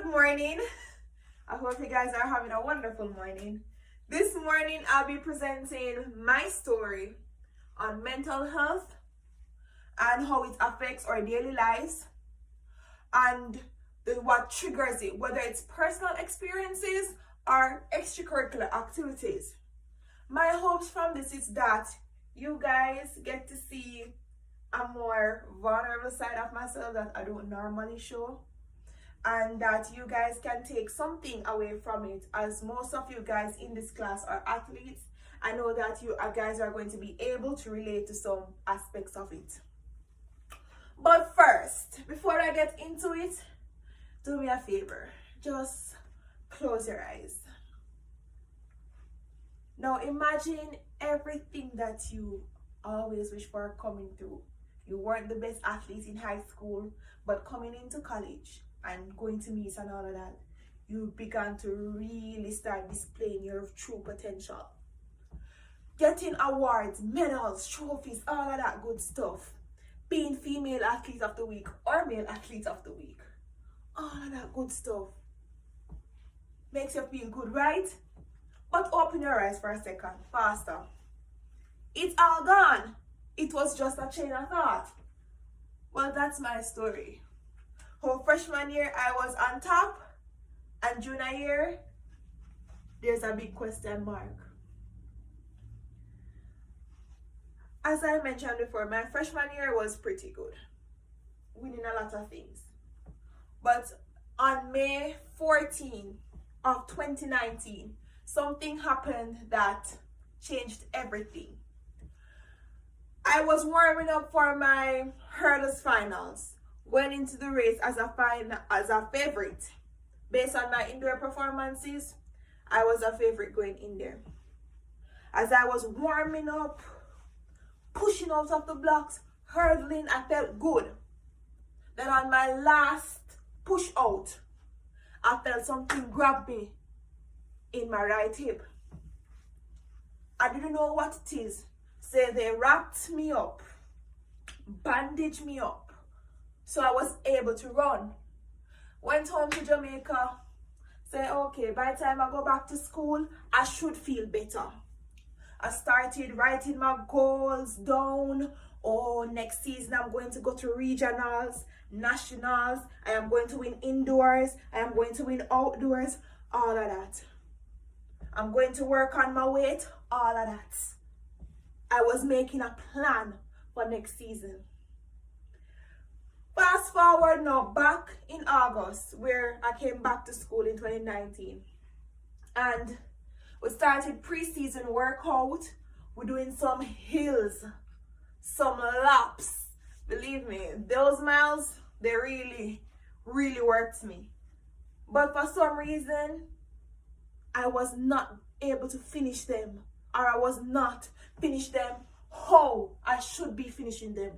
Good morning. I hope you guys are having a wonderful morning. This morning I'll be presenting my story on mental health and how it affects our daily lives and what triggers it, whether it's personal experiences or extracurricular activities. My hopes from this is that you guys get to see a more vulnerable side of myself that I don't normally show, and that you guys can take something away from it. As most of you guys in this class are athletes, I know that you guys are going to be able to relate to some aspects of it. But first, before I get into it, do me a favor, just close your eyes. Now imagine everything that you always wish for coming through. You weren't the best athlete in high school, but coming into college and going to meets and all of that, you began to really start displaying your true potential. Getting awards, medals, trophies, all of that good stuff. Being female athlete of the week or male athlete of the week. All of that good stuff. Makes you feel good, right? But open your eyes for a second, faster. It's all gone. It was just a chain of thought. Well, that's my story. How freshman year I was on top, and junior year, there's a big question mark. As I mentioned before, my freshman year was pretty good, winning a lot of things. But on May 14 of 2019, something happened that changed everything. I was warming up for my hurdles finals, went into the race as a favorite. Based on my indoor performances, I was a favorite going in there. As I was warming up, pushing out of the blocks, hurdling, I felt good. Then on my last push out, I felt something grab me in my right hip. I didn't know what it is. So they wrapped me up, bandaged me up, so I was able to run. Went home to Jamaica, said, okay, by the time I go back to school, I should feel better. I started writing my goals down. Oh, next season I'm going to go to regionals, nationals. I am going to win indoors. I am going to win outdoors, all of that. I'm going to work on my weight, all of that. I was making a plan for next season. Fast forward now, back in August, where I came back to school in 2019. And we started pre-season workout. We're doing some hills, some laps. Believe me, those miles, they really, really worked me. But for some reason, I was not able to finish them. Or I was not finish them how I should be finishing them.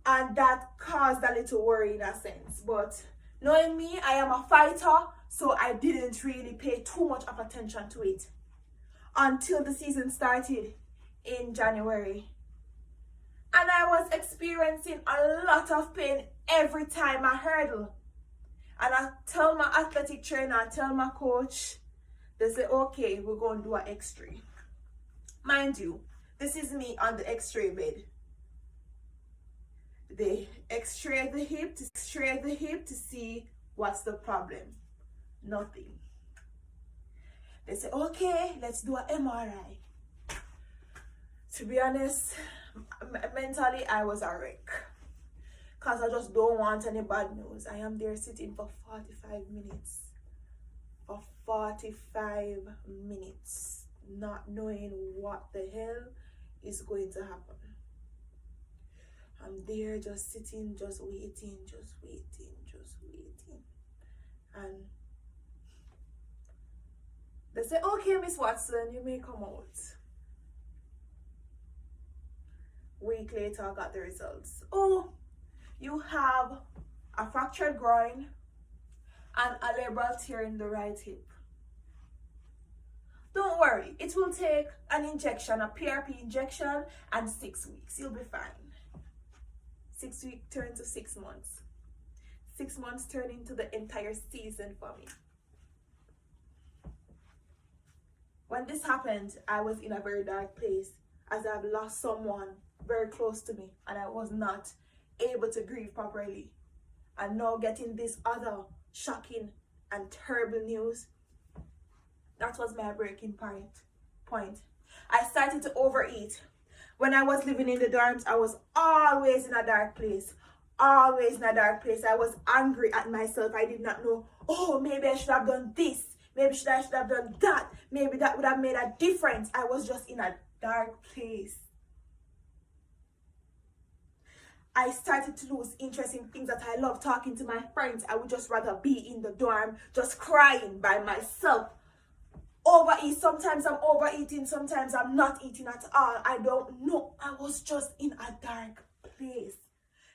And that caused a little worry in a sense. But knowing me, I am a fighter, so I didn't really pay too much of attention to it until the season started in January. And I was experiencing a lot of pain every time I hurdle. And I tell my athletic trainer, I tell my coach, they say, okay, we're going to do an x-ray. Mind you, this is me on the x-ray bed. They x-ray the hip to see what's the problem. Nothing. They say, okay, let's do an MRI. To be honest, mentally I was a wreck. Because I just don't want any bad news. I am there sitting for 45 minutes. For 45 minutes, not knowing what the hell is going to happen. I'm there just sitting, just waiting. And they say, okay, Miss Watson, you may come out. Week later, I got the results. Oh, you have a fractured groin and a labral tear in the right hip. Don't worry, it will take an injection, a PRP injection, and 6 weeks. You'll be fine. 6 weeks turn to 6 months. 6 months turned into the entire season for me. When this happened, I was in a very dark place, as I've lost someone very close to me and I was not able to grieve properly. And now getting this other shocking and terrible news, that was my breaking point. I started to overeat. When I was living in the dorms, I was always in a dark place. Always in a dark place. I was angry at myself. I did not know, oh, maybe I should have done this. Maybe I should have done that. Maybe that would have made a difference. I was just in a dark place. I started to lose interest in things that I love, talking to my friends. I would just rather be in the dorm, just crying by myself. Overeat. Sometimes I'm overeating, sometimes I'm not eating at all. I don't know. I was just in a dark place.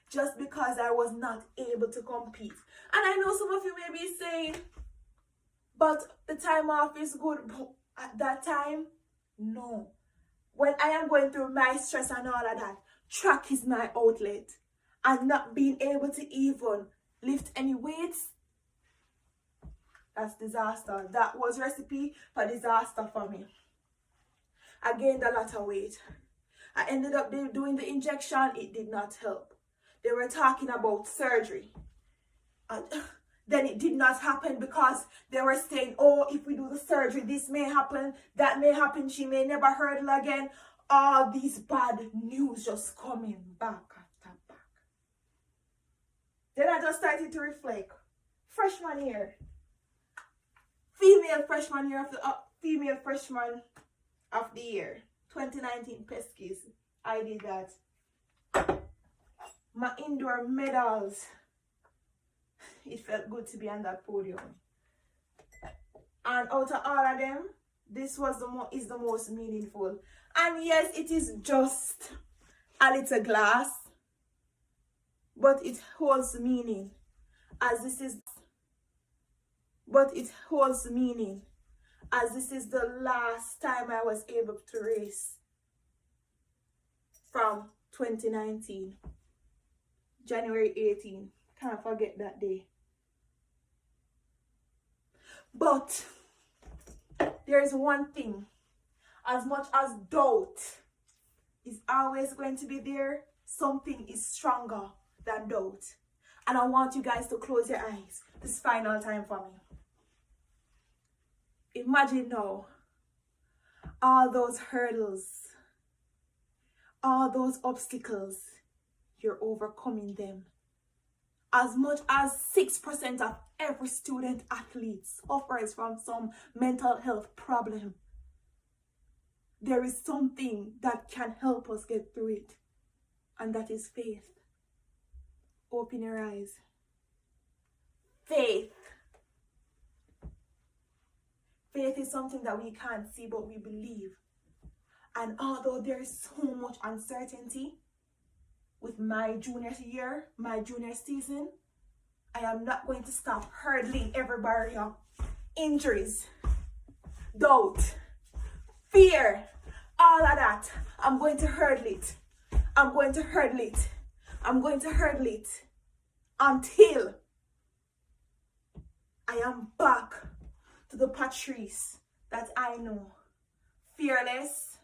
Just because I was not able to compete. And I know some of you may be saying, but the time off is good. But at that time, no. When I am going through my stress and all of that, track is my outlet. And not being able to even lift any weights, that's disaster. That was recipe for disaster for me. I gained a lot of weight. I ended up doing the injection. It did not help. They were talking about surgery. And then it did not happen because they were saying, oh, if we do the surgery, this may happen, that may happen, she may never hurdle again. All these bad news just coming back after back. Then I just started to reflect. Freshman year. Female freshman of the year. 2019 Pesquis. I did that. My indoor medals. It felt good to be on that podium. And out of all of them, this was the most meaningful. And yes, it is just a little glass, but it holds meaning. But it holds meaning, as this is the last time I was able to race from 2019, January 18. Can't forget that day. But there's one thing. As much as doubt is always going to be there, something is stronger than doubt. And I want you guys to close your eyes this final time for me. Imagine now all those hurdles, all those obstacles, you're overcoming them. As much as 6% of every student athlete suffers from some mental health problem, there is something that can help us get through it, and that is faith. Open your eyes. Faith. Faith is something that we can't see, but we believe. And although there is so much uncertainty with my junior year, my junior season, I am not going to stop hurdling every barrier. Injuries, doubt, fear, all of that. I'm going to hurdle it. I'm going to hurdle it. I'm going to hurdle it until I am back to the Patrice that I know. Fearless,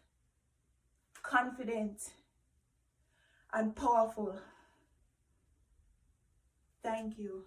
confident, and powerful. Thank you.